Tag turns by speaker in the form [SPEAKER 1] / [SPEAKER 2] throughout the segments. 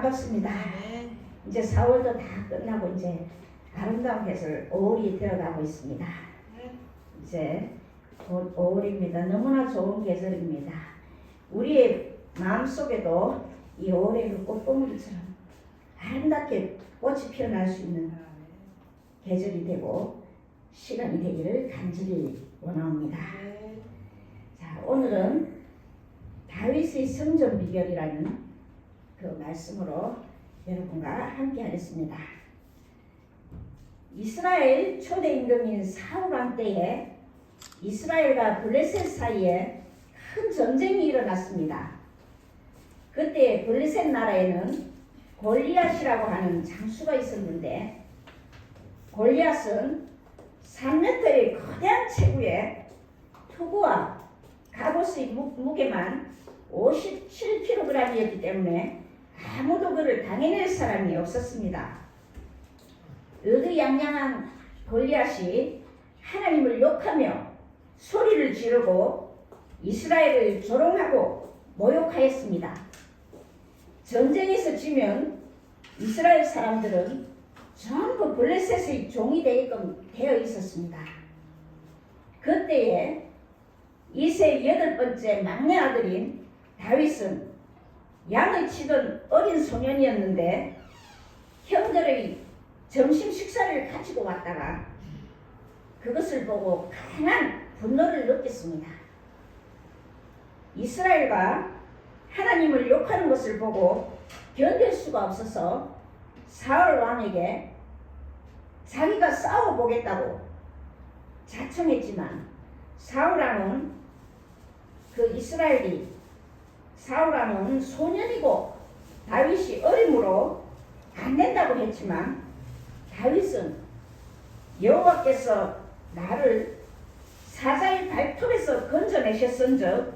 [SPEAKER 1] 반갑습니다. 이제 4월도 다 끝나고 이제 아름다운 계절 5월이 들어가고 있습니다. 이제 곧 5월입니다. 너무나 좋은 계절입니다. 우리의 마음속에도 이 5월의 그 꽃봉오리처럼 아름답게 꽃이 피어날 수 있는 계절이 되고 시간이 되기를 간절히 원합니다. 자, 오늘은 다윗의 성전 비결이라는 그 말씀으로 여러분과 함께 하겠습니다. 이스라엘 초대 임금인 사울 왕 때에 이스라엘과 블레셋 사이에 큰 전쟁이 일어났습니다. 그때 블레셋 나라에는 골리앗이라고 하는 장수가 있었는데, 골리앗은 3m의 거대한 체구에 투구와 갑옷의 무게만 57kg이었기 때문에 아무도 그를 당해낼 사람이 없었습니다. 의기양양한 골리앗이 하나님을 욕하며 소리를 지르고 이스라엘을 조롱하고 모욕하였습니다. 전쟁에서 지면 이스라엘 사람들은 전부 블레셋의 종이 되어 있었습니다. 그때에 이세 8번째 막내 아들인 다윗은 양을 치던 어린 소년이었는데 형들의 점심 식사를 가지고 왔다가 그것을 보고 강한 분노를 느꼈습니다. 이스라엘과 하나님을 욕하는 것을 보고 견딜 수가 없어서 사울 왕에게 자기가 싸워보겠다고 자청했지만 사울 왕은 사울 왕은 소년이고 다윗이 어림으로 안 된다고 했지만, 다윗은 여호와께서 나를 사자의 발톱에서 건져내셨은즉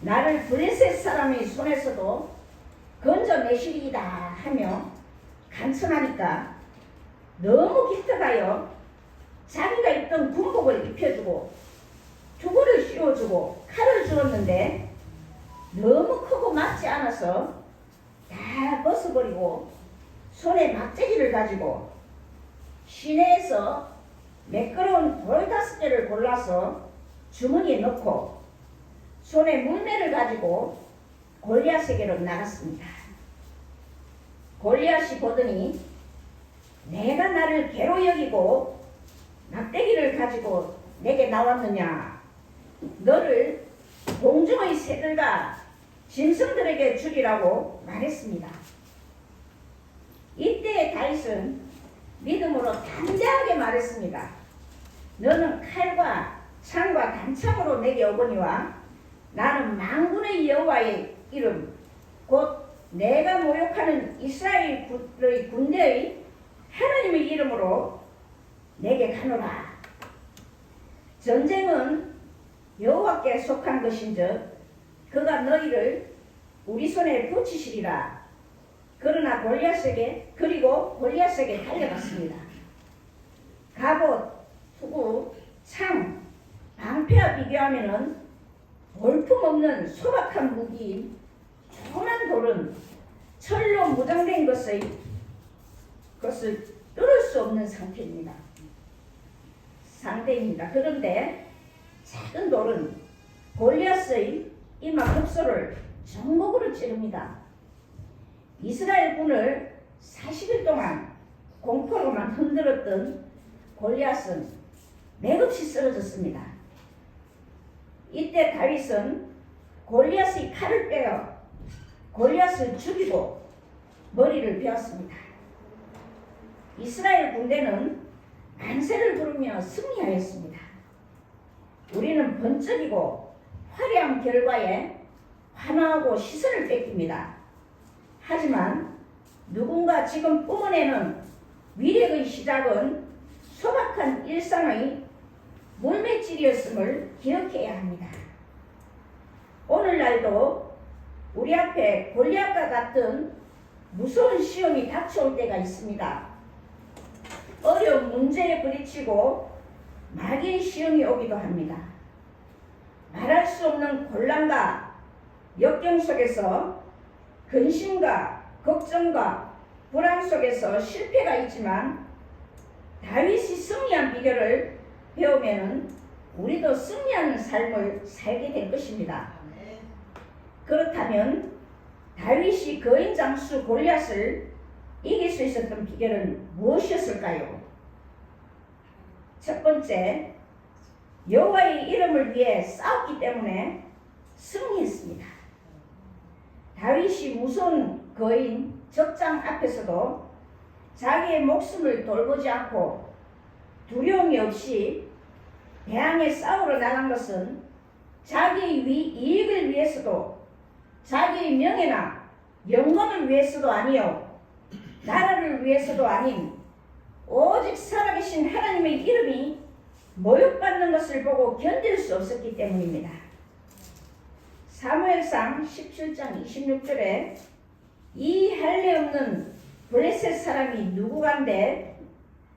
[SPEAKER 1] 나를 블레셋 사람의 손에서도 건져내시리이다 하며 간청하니까 너무 기특하여 자기가 입던 군복을 입혀주고 투구를 씌워주고 칼을 주었는데 너무 크고 맞지 않아서 다 벗어버리고 손에 막대기를 가지고 시내에서 매끄러운 돌 5개를 골라서 주머니에 넣고 손에 물매를 가지고 골리앗에게로 나갔습니다. 골리앗이 보더니 내가 나를 개로 여기고 막대기를 가지고 내게 나왔느냐, 너를 공중의 새들과 짐승들에게 주리라고 말했습니다. 이때 다윗은 믿음으로 담대하게 말했습니다. 너는 칼과 창과 단창으로 내게 오거니와 나는 만군의 여호와의 이름 곧 내가 모욕하는 이스라엘의 군대의 하나님의 이름으로 내게 가노라. 전쟁은 여호와께 속한 것인즉 그가 너희를 우리 손에 붙이시리라. 그러나 골리앗에게 달려갔습니다. 갑옷, 투구, 창, 방패와 비교하면은 볼품없는 소박한 무기인 조그만 돌은 철로 무장된 것을 뚫을 수 없는 상태입니다. 그런데 작은 돌은 골리앗의 이마 목소를 정목으로 찌릅니다. 이스라엘 군을 40일 동안 공포로만 흔들었던 골리앗은 맥없이 쓰러졌습니다. 이때 다윗은 골리앗의 칼을 빼어 골리앗을 죽이고 머리를 베었습니다. 이스라엘 군대는 만세를 부르며 승리하였습니다. 우리는 번쩍이고 화려한 결과에 환호하고 시선을 뺏깁니다. 하지만 누군가 지금 뿜어내는 위력의 시작은 소박한 일상의 물맷질이었음을 기억해야 합니다. 오늘날도 우리 앞에 골리앗과 같은 무서운 시험이 닥쳐올 때가 있습니다. 어려운 문제에 부딪히고 마귀의 시험이 오기도 합니다. 말할 수 없는 곤란과 역경 속에서 근심과 걱정과 불안 속에서 실패가 있지만 다윗이 승리한 비결을 배우면은 우리도 승리하는 삶을 살게 될 것입니다. 그렇다면 다윗이 거인 장수 골리앗을 이길 수 있었던 비결은 무엇이었을까요? 첫 번째, 여호와의 이름을 위해 싸웠기 때문에 승리했습니다. 다윗이 무서운 거인 적장 앞에서도 자기의 목숨을 돌보지 않고 두려움이 없이 대항해 싸우러 나간 것은 자기의 이익을 위해서도 자기의 명예나 영광을 위해서도 아니요 나라를 위해서도 아닌 오직 살아계신 하나님의 이름이 모욕받는 것을 보고 견딜 수 없었기 때문입니다. 사무엘상 17장 26절에 이 할례 없는 블레셋 사람이 누구간데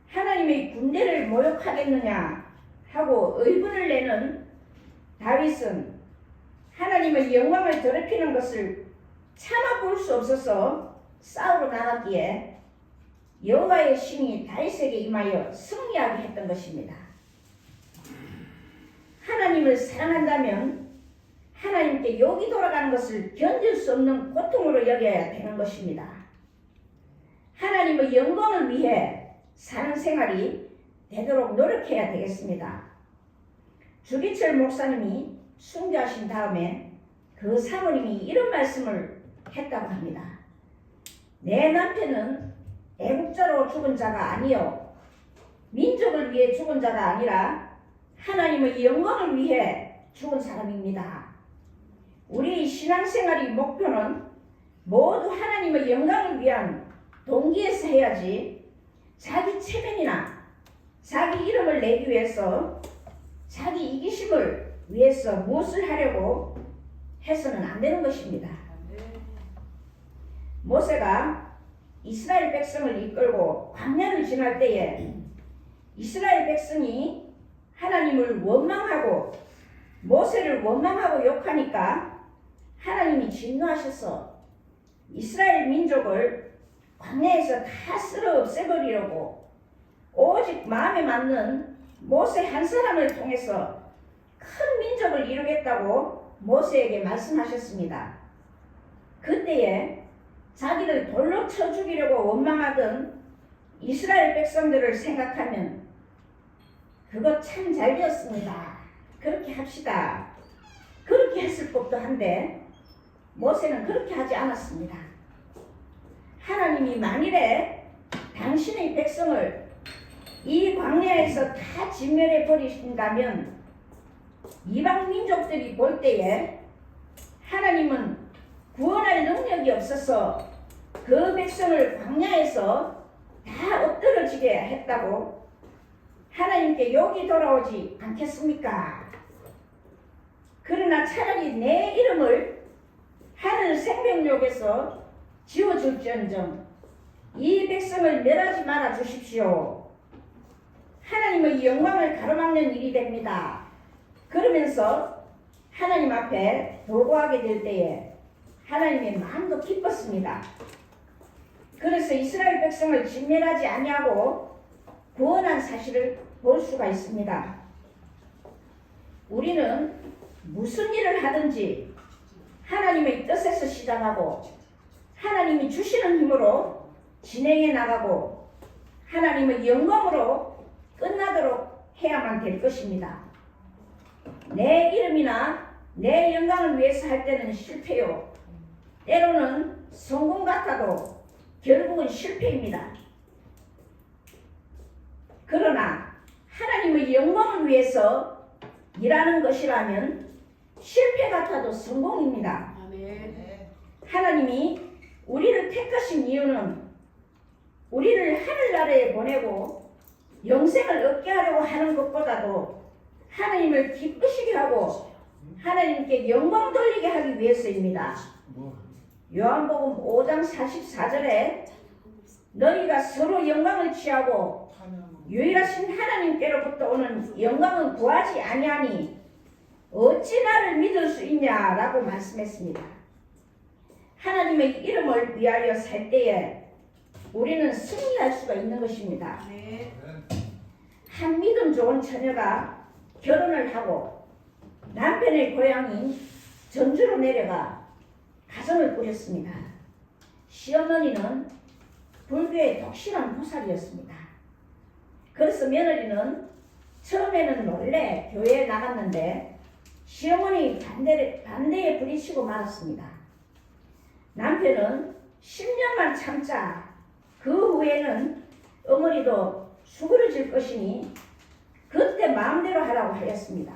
[SPEAKER 1] 하나님의 군대를 모욕하겠느냐 하고 의문을 내는 다윗은 하나님의 영광을 더럽히는 것을 참아볼 수 없어서 싸우러 나갔기에 여호와의 신이 다윗에게 임하여 승리하게 했던 것입니다. 하나님을 사랑한다면 하나님께 욕이 돌아가는 것을 견딜 수 없는 고통으로 여겨야 되는 것입니다. 하나님의 영광을 위해 사는 생활이 되도록 노력해야 되겠습니다. 주기철 목사님이 순교하신 다음에 그 사모님이 이런 말씀을 했다고 합니다. 내 남편은 애국자로 죽은 자가 아니요 민족을 위해 죽은 자가 아니라 하나님의 영광을 위해 죽은 사람입니다. 우리 신앙생활의 목표는 모두 하나님의 영광을 위한 동기에서 해야지 자기 체면이나 자기 이름을 내기 위해서 자기 이기심을 위해서 무엇을 하려고 해서는 안 되는 것입니다. 모세가 이스라엘 백성을 이끌고 광야를 지날 때에 이스라엘 백성이 하나님을 원망하고 모세를 원망하고 욕하니까 하나님이 진노하셔서 이스라엘 민족을 광야에서 다 쓸어 없애버리려고 오직 마음에 맞는 모세 한 사람을 통해서 큰 민족을 이루겠다고 모세에게 말씀하셨습니다. 그때에 자기를 돌로 쳐 죽이려고 원망하던 이스라엘 백성들을 생각하면 그거 참 잘 되었습니다. 그렇게 합시다. 그렇게 했을 법도 한데 모세는 그렇게 하지 않았습니다. 하나님이 만일에 당신의 백성을 이 광야에서 다 진멸해 버리신다면 이방 민족들이 볼 때에 하나님은 구원할 능력이 없어서 그 백성을 광야에서 다 엎드러지게 했다고 하나님께 욕이 돌아오지 않겠습니까? 그러나 차라리 내 이름을 하늘 생명록에서 지워줄지언정 이 백성을 멸하지 말아 주십시오. 하나님의 영광을 가로막는 일이 됩니다. 그러면서 하나님 앞에 도구하게 될 때에 하나님의 마음도 기뻤습니다. 그래서 이스라엘 백성을 진멸하지 아니하고 구원한 사실을 볼 수가 있습니다. 우리는 무슨 일을 하든지 하나님의 뜻에서 시작하고 하나님이 주시는 힘으로 진행해 나가고 하나님의 영광으로 끝나도록 해야만 될 것입니다. 내 이름이나 내 영광을 위해서 할 때는 실패요. 때로는 성공 같아도 결국은 실패입니다. 그러나 하나님의 영광을 위해서 일하는 것이라면 실패 같아도 성공입니다. 하나님이 우리를 택하신 이유는 우리를 하늘나라에 보내고 영생을 얻게 하려고 하는 것보다도 하나님을 기쁘시게 하고 하나님께 영광 돌리게 하기 위해서입니다. 요한복음 5장 44절에 너희가 서로 영광을 취하고 유일하신 하나님께로부터 오는 영광은 구하지 아니하니 어찌 나를 믿을 수 있냐라고 말씀했습니다. 하나님의 이름을 위하여 살 때에 우리는 승리할 수가 있는 것입니다.
[SPEAKER 2] 네.
[SPEAKER 1] 한 믿음 좋은 처녀가 결혼을 하고 남편의 고향인 전주로 내려가 가정을 꾸렸습니다. 시어머니는 불교의 독실한 보살이었습니다. 그래서 며느리는 처음에는 몰래 교회에 나갔는데 시어머니 반대에 부딪히고 말았습니다. 남편은 10년만 참자. 그 후에는 어머니도 수그러질 것이니 그때 마음대로 하라고 하였습니다.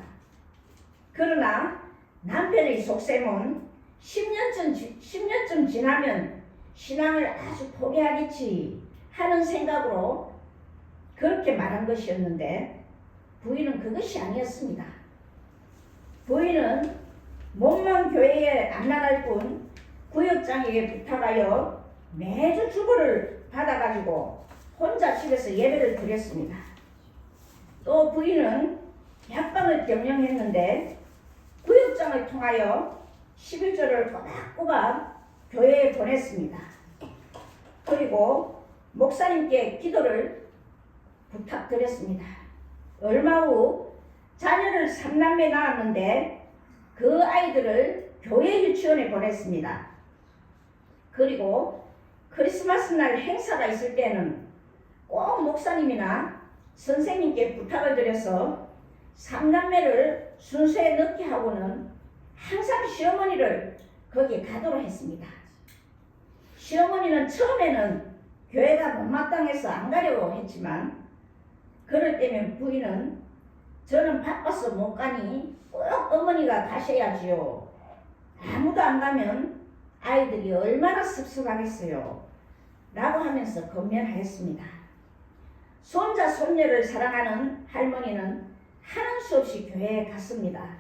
[SPEAKER 1] 그러나 남편의 속셈은 10년쯤 지나면 신앙을 아주 포기하겠지 하는 생각으로 그렇게 말한 것이었는데 부인은 그것이 아니었습니다. 부인은 몸만 교회에 안 나갈 뿐 구역장에게 부탁하여 매주 주보를 받아가지고 혼자 집에서 예배를 드렸습니다. 또 부인은 약방을 경영했는데 구역장을 통하여 11조를 꼬박꼬박 교회에 보냈습니다. 그리고 목사님께 기도를 부탁드렸습니다. 얼마 후 자녀를 3남매 낳았는데 그 아이들을 교회 유치원에 보냈습니다. 그리고 크리스마스 날 행사가 있을 때는 꼭 목사님이나 선생님께 부탁을 드려서 3남매를 순서에 넣게 하고는 항상 시어머니를 거기에 가도록 했습니다. 시어머니는 처음에는 교회가 못마땅해서 안 가려고 했지만 그럴 때면 부인은 저는 바빠서 못 가니 꼭 어머니가 가셔야지요. 아무도 안 가면 아이들이 얼마나 섭섭하겠어요. 라고 하면서 건면하였습니다. 손자 손녀를 사랑하는 할머니는 하는 수 없이 교회에 갔습니다.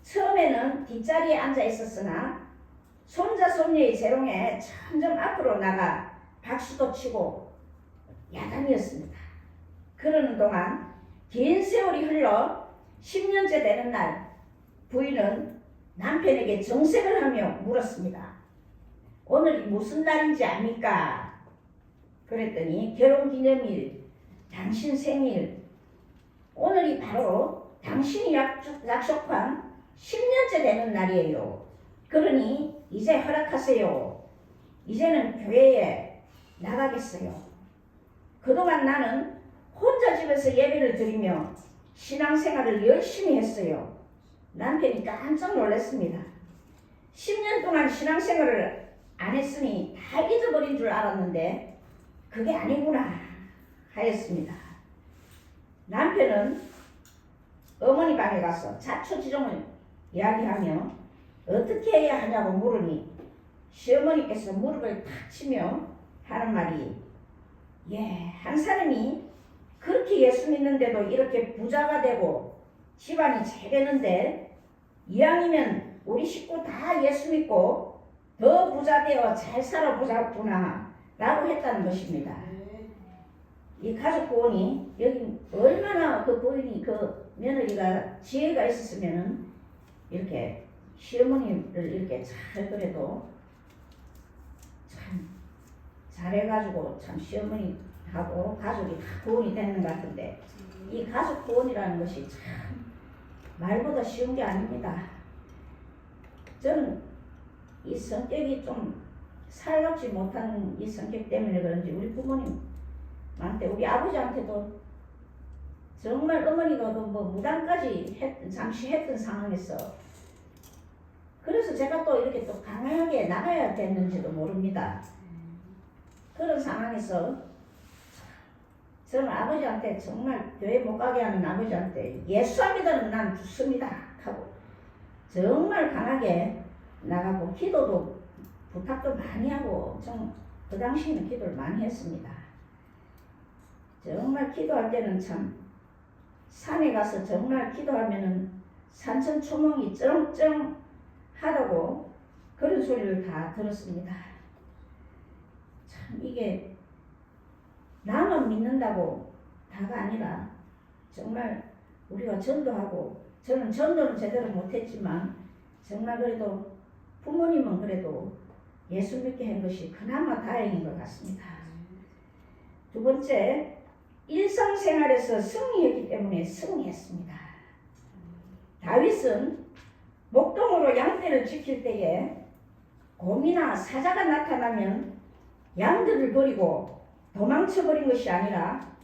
[SPEAKER 1] 처음에는 뒷자리에 앉아 있었으나 손자 손녀의 재롱에 점점 앞으로 나가 박수도 치고 야단이었습니다. 그러는 동안 긴 세월이 흘러 10년째 되는 날 부인은 남편에게 정색을 하며 물었습니다. 오늘이 무슨 날인지 압니까? 그랬더니 결혼기념일, 당신 생일, 오늘이 바로 당신이 약속한 10년째 되는 날이에요. 그러니 이제 허락하세요. 이제는 교회에 나가겠어요. 그동안 나는 혼자 집에서 예배를 드리며 신앙생활을 열심히 했어요. 남편이 깜짝 놀랐습니다. 10년 동안 신앙생활을 안 했으니 다 잊어버린 줄 알았는데 그게 아니구나 하였습니다. 남편은 어머니 방에 가서 자초지종을 이야기하며 어떻게 해야 하냐고 물으니 시어머니께서 무릎을 탁 치며 하는 말이 한 사람이 그렇게 예수 믿는데도 이렇게 부자가 되고 집안이 잘 되는데 이왕이면 우리 식구 다 예수 믿고 더 부자 되어 잘 살아보자꾸나 라고 했다는 것입니다. 이 가족 구원이 여기 얼마나 그 부인이 그 며느리가 지혜가 있었으면은 이렇게 시어머니를 이렇게 잘 그래도 참 잘해가지고 참 시어머니하고 가족이 다 구원이 되는 것 같은데 이 가족 구원이라는 것이 참 말보다 쉬운 게 아닙니다. 저는 이 성격이 좀 살갑지 못한 이 성격 때문에 그런지 우리 부모님한테 우리 아버지한테도 정말 어머니가 뭐 무당까지 잠시 했던 상황에서 그래서 제가 또 이렇게 또 강하게 나가야 됐는지도 모릅니다. 그런 상황에서 저는 아버지한테 정말 교회 못 가게 하는 아버지한테 예수 안 믿으면 난 죽습니다 하고 정말 강하게 나가고 기도도 부탁도 많이 하고 그 당시에는 기도를 많이 했습니다. 정말 기도할 때는 참 산에 가서 정말 기도하면은 산천초몽이 쩡쩡 하다고 그런 소리를 다 들었습니다. 참 이게 나만 믿는다고 다가 아니라 정말 우리가 전도하고 저는 전도는 제대로 못했지만 정말 그래도 부모님은 그래도 예수 믿게 한 것이 그나마 다행인 것 같습니다. 두 번째, 일상생활에서 승리했기 때문에 승리했습니다. 다윗은 목동으로 양떼를 지킬 때에 곰이나 사자가 나타나면 양들을 버리고 도망쳐버린 것이 아니라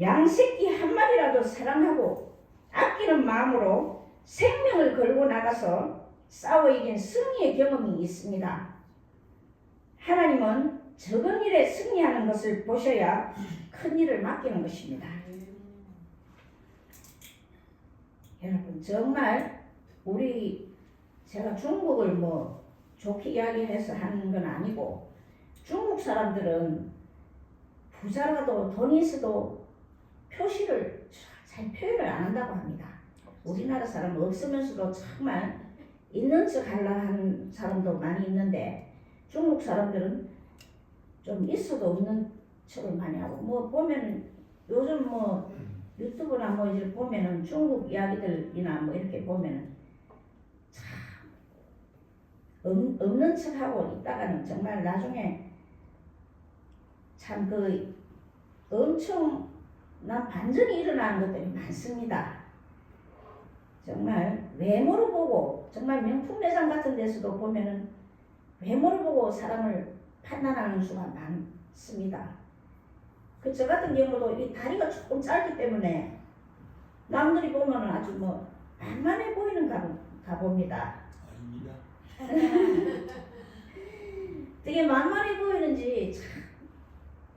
[SPEAKER 1] 양새끼 한 마리라도 사랑하고 아끼는 마음으로 생명을 걸고 나가서 싸워 이긴 승리의 경험이 있습니다. 하나님은 적은 일에 승리하는 것을 보셔야 큰 일을 맡기는 것입니다. 여러분, 정말 제가 중국을 뭐 좋게 이야기해서 하는 건 아니고, 중국 사람들은 부자라도 돈이 있어도 표시를 잘 표현을 안 한다고 합니다. 우리나라 사람은 없으면서도 정말 있는 척 하려 하는 사람도 많이 있는데, 중국 사람들은 좀 있어도 없는 척을 많이 하고, 뭐 보면 요즘 뭐 유튜브나 뭐 이렇게 보면은 중국 이야기들이나 뭐 이렇게 보면은 참 없는 척하고 있다가는 정말 나중에 참 엄청난 반전이 일어나는 것들이 많습니다. 정말 외모를 보고, 정말 명품 매장 같은 데서도 보면은 외모를 보고 사람을 판단하는 수가 많습니다. 저 같은 경우도 이 다리가 조금 짧기 때문에 남들이 보면은 아주 뭐 만만해 보이는가 봅니다.
[SPEAKER 2] 아닙니다.
[SPEAKER 1] 되게 만만해 보이는지 참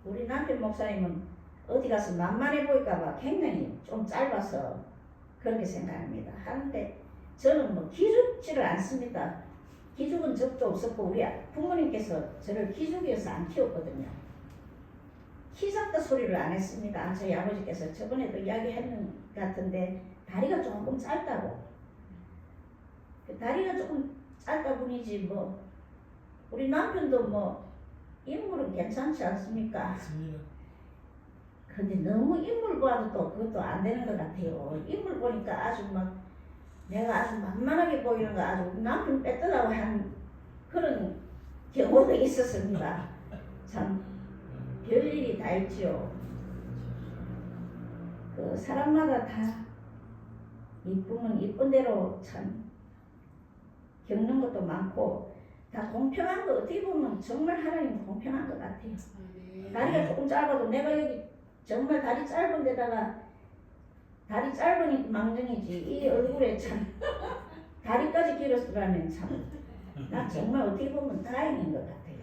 [SPEAKER 1] 우리 남편 목사님은 어디 가서 만만해 보일까봐 굉장히 좀 짧아서 그렇게 생각합니다. 하는데 저는 뭐 기죽지를 않습니다. 기죽은 적도 없었고 우리 부모님께서 저를 기죽여서 안 키웠거든요. 키 작다 소리를 안 했습니다. 저희 아버지께서 저번에도 이야기했는 것 같은데 다리가 조금 짧다고. 다리가 조금 짧다 뿐이지 뭐 우리 남편도 뭐 인물은 괜찮지 않습니까?
[SPEAKER 2] 맞습니다.
[SPEAKER 1] 근데 너무 인물 봐도 또 그것도 안 되는 것 같아요. 인물 보니까 아주 막 내가 아주 만만하게 보이는 거 아주 우리 남편 뺐더라고 한 그런 경우도 있었습니다. 참 별일이 다 있지요. 그 사람마다 다 이쁘면 이쁜 대로 참 겪는 것도 많고 다 공평한 거 어떻게 보면 정말 하나님 공평한 것 같아요. 다리가 조금 짧아도 내가 여기 정말 다리 짧은 데다가 다리 짧으니 망정이지 이 얼굴에 참 다리까지 길었으라면 참 나 정말 어떻게 보면 다행인 것 같아요.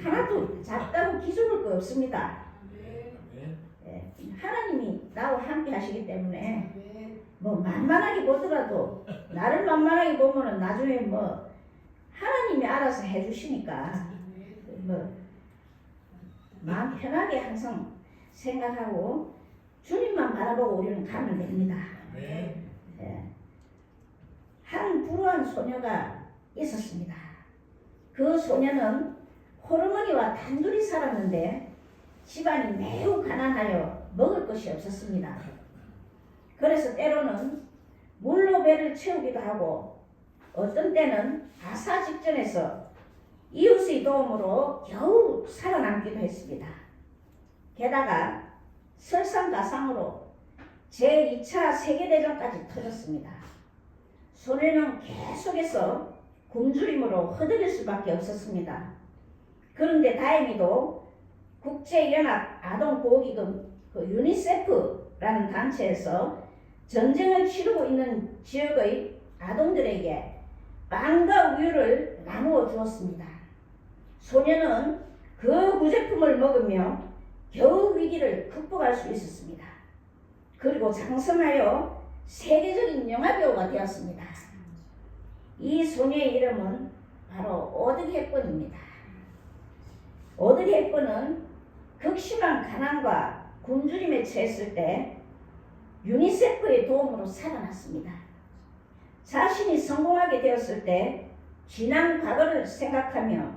[SPEAKER 1] 하나도 작다고 기죽을 거 없습니다. 예, 하나님이 나와 함께 하시기 때문에 뭐 만만하게 보더라도 나를 만만하게 보면은 나중에 뭐 하나님이 알아서 해주시니까 뭐 마음 편하게 항상 생각하고 주님만 바라보고 우리는 가면 됩니다. 예. 한 불우한 소녀가 있었습니다. 그 소녀는 호르머니와 단둘이 살았는데 집안이 매우 가난하여 먹을 것이 없었습니다. 그래서 때로는 물로 배를 채우기도 하고 어떤 때는 가사 직전에서 이웃의 도움으로 겨우 살아남기도 했습니다. 게다가 설상가상으로 제2차 세계대전까지 터졌습니다. 소녀는 계속해서 굶주림으로 허덕일 수밖에 없었습니다. 그런데 다행히도 국제연합 아동보호기금 유니세프라는 단체에서 전쟁을 치르고 있는 지역의 아동들에게 빵과 우유를 나누어 주었습니다. 소녀는 그 구제품을 먹으며 겨우 위기를 극복할 수 있었습니다. 그리고 장성하여 세계적인 영화배우가 되었습니다. 이 소녀의 이름은 바로 오드리 헵번입니다. 오드리 헵번은 극심한 가난과 굶주림에 처했을 때 유니세프의 도움으로 살아났습니다. 자신이 성공하게 되었을 때 지난 과거를 생각하며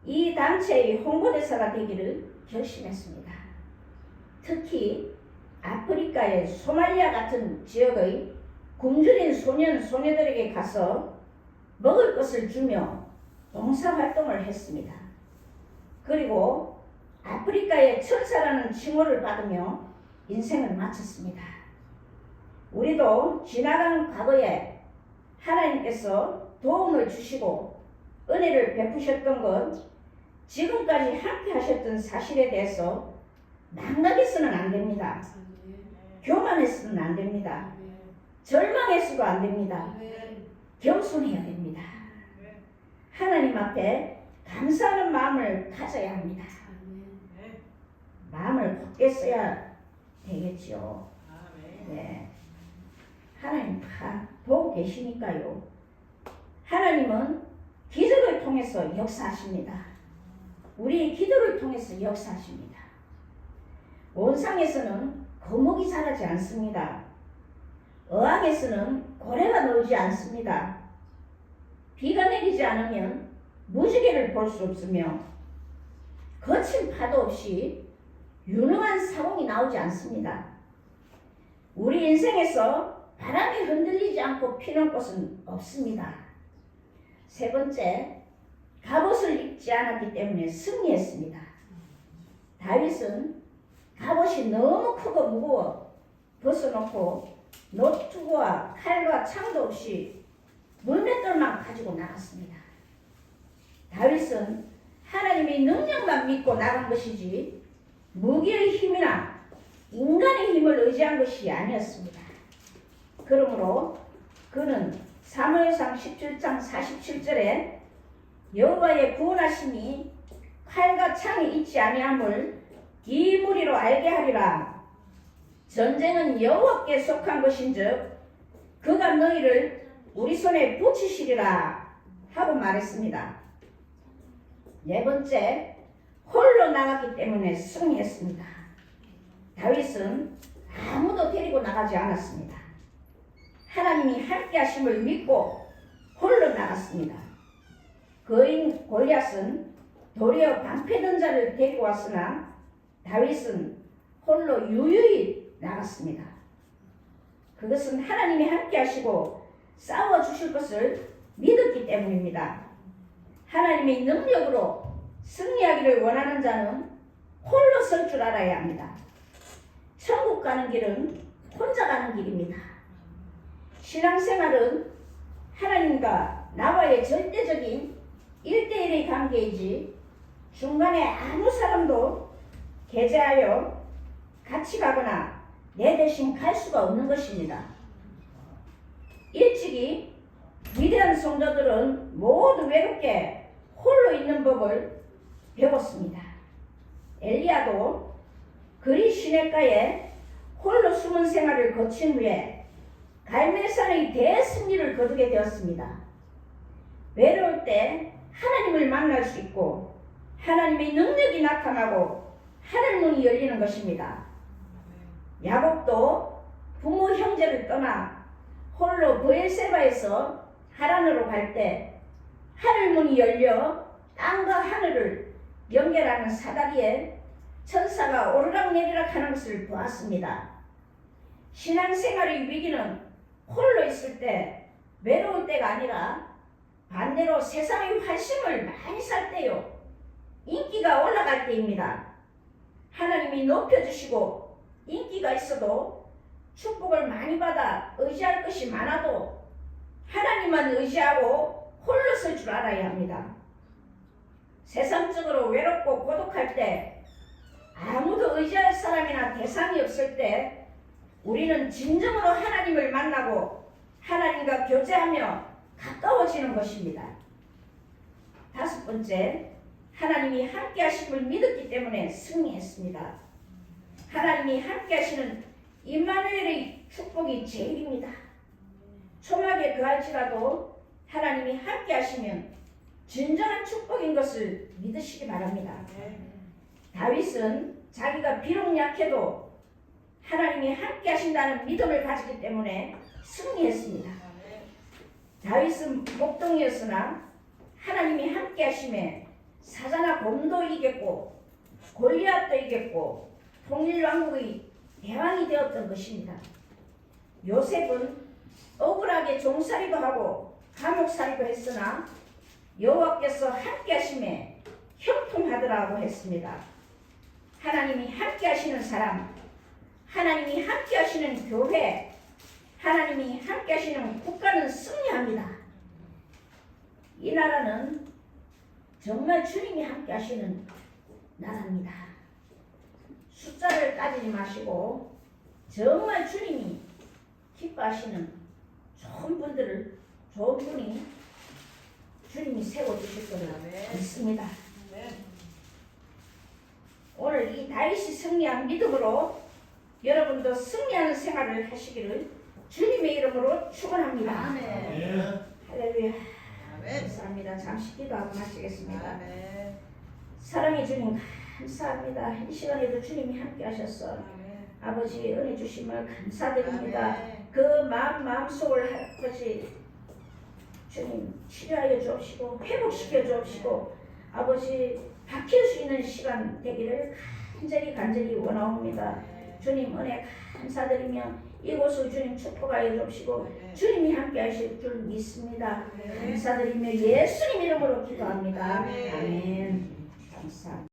[SPEAKER 1] 이 단체의 홍보대사가 되기를 결심했습니다. 특히 아프리카의 소말리아 같은 지역의 굶주린 소년들에게 가서 먹을 것을 주며 봉사활동을 했습니다. 그리고 아프리카의 천사라는 칭호를 받으며 인생을 마쳤습니다. 우리도 지나간 과거에 하나님께서 도움을 주시고 은혜를 베푸셨던 것, 지금까지 함께 하셨던 사실에 대해서 망각해서는 안 됩니다. 교만해서는 안 됩니다. 절망해서도 안 됩니다. 겸손해야 됩니다. 하나님 앞에 감사하는 마음을 가져야 합니다. 마음을 굳게 써야 되겠죠. 네. 하나님 다 보고 계시니까요. 하나님은 기도를 통해서 역사하십니다. 우리의 기도를 통해서 역사하십니다. 온상에서는 거목이 자라지 않습니다. 어항에서는 고래가 놀지 않습니다. 비가 내리지 않으면 무지개를 볼 수 없으며 거친 파도 없이 유능한 사공이 나오지 않습니다. 우리 인생에서 바람에 흔들리지 않고 피는 꽃은 없습니다. 세 번째, 갑옷을 입지 않았기 때문에 승리했습니다. 다윗은 갑옷이 너무 크고 무거워 벗어놓고 노트와 칼과 창도 없이 물맷돌만 가지고 나갔습니다. 다윗은 하나님의 능력만 믿고 나간 것이지 무기의 힘이나 인간의 힘을 의지한 것이 아니었습니다. 그러므로 그는 사무엘상 17장 47절에 여호와의 구원하심이 칼과 창이 있지 아니함을 이 무리로 알게 하리라. 전쟁은 여호와께 속한 것인즉 그가 너희를 우리 손에 붙이시리라 하고 말했습니다. 네 번째, 홀로 나갔기 때문에 승리했습니다. 다윗은 아무도 데리고 나가지 않았습니다. 하나님이 함께 하심을 믿고 홀로 나갔습니다. 거인 골리앗은 도리어 방패든 자를 데리고 왔으나 다윗은 홀로 유유히 나갔습니다. 그것은 하나님이 함께 하시고 싸워주실 것을 믿었기 때문입니다. 하나님의 능력으로 승리하기를 원하는 자는 홀로 설 줄 알아야 합니다. 천국 가는 길은 혼자 가는 길입니다. 신앙생활은 하나님과 나와의 절대적인 1대1의 관계이지 중간에 아무 사람도 계제하여 같이 가거나 내 대신 갈 수가 없는 것입니다. 일찍이 위대한 성도들은 모두 외롭게 홀로 있는 법을 배웠습니다. 엘리야도 그리 시냇가에 홀로 숨은 생활을 거친 후에 갈멜산의 대승리를 거두게 되었습니다. 외로울 때 하나님을 만날 수 있고 하나님의 능력이 나타나고 하늘문이 열리는 것입니다. 야곱도 부모 형제를 떠나 홀로 브엘세바에서 하란으로 갈 때 하늘문이 열려 땅과 하늘을 연결하는 사다리에 천사가 오르락내리락 하는 것을 보았습니다. 신앙생활의 위기는 홀로 있을 때, 외로울 때가 아니라 반대로 세상의 환심을 많이 살 때요, 인기가 올라갈 때입니다. 하나님이 높여주시고 인기가 있어도 축복을 많이 받아 의지할 것이 많아도 하나님만 의지하고 홀로 설 줄 알아야 합니다. 세상적으로 외롭고 고독할 때, 아무도 의지할 사람이나 대상이 없을 때 우리는 진정으로 하나님을 만나고 하나님과 교제하며 가까워지는 것입니다. 다섯 번째, 하나님이 함께 하심을 믿었기 때문에 승리했습니다. 하나님이 함께 하시는 임마누엘의 축복이 제일입니다. 초막에 거할지라도 하나님이 함께 하시면 진정한 축복인 것을 믿으시기 바랍니다. 다윗은 자기가 비록 약해도 하나님이 함께 하신다는 믿음을 가지기 때문에 승리했습니다. 다윗은 목동이었으나 하나님이 함께 하심에 사자나 곰도 이겼고 골리앗도 이겼고 통일왕국의 대왕이 되었던 것입니다. 요셉은 억울하게 종살이도 하고 감옥살이도 했으나 여호와께서 함께 하심에 형통하더라고 했습니다. 하나님이 함께 하시는 사람, 하나님이 함께 하시는 교회, 하나님이 함께 하시는 국가는 승리합니다. 이 나라는 정말 주님이 함께 하시는 나라입니다. 숫자를 따지지 마시고 정말 주님이 기뻐하시는 좋은 분이 주님이 세워주실 거를 믿습니다. 오늘 이 다윗이 승리한 믿음으로 여러분도 승리하는 생활을 하시기를 주님의 이름으로 축원합니다. 할렐루야. 감사합니다. 잠시 기도하고 마치겠습니다. 사랑의 주님 감사합니다. 이 시간에도 주님이 함께 하셔서 아버지 은혜 주심을 감사드립니다. 그 마음속을 아버지 주님 치료하여 주옵시고 회복시켜 주옵시고 아버지 바뀔 수 있는 시간 되기를 간절히 원하옵니다. 주님 은혜 감사드리며 이곳을 주님 축복하여 주옵시고 주님이 함께 하실 줄 믿습니다. 감사드리며 예수님 이름으로 기도합니다. 아멘. 감사합니다.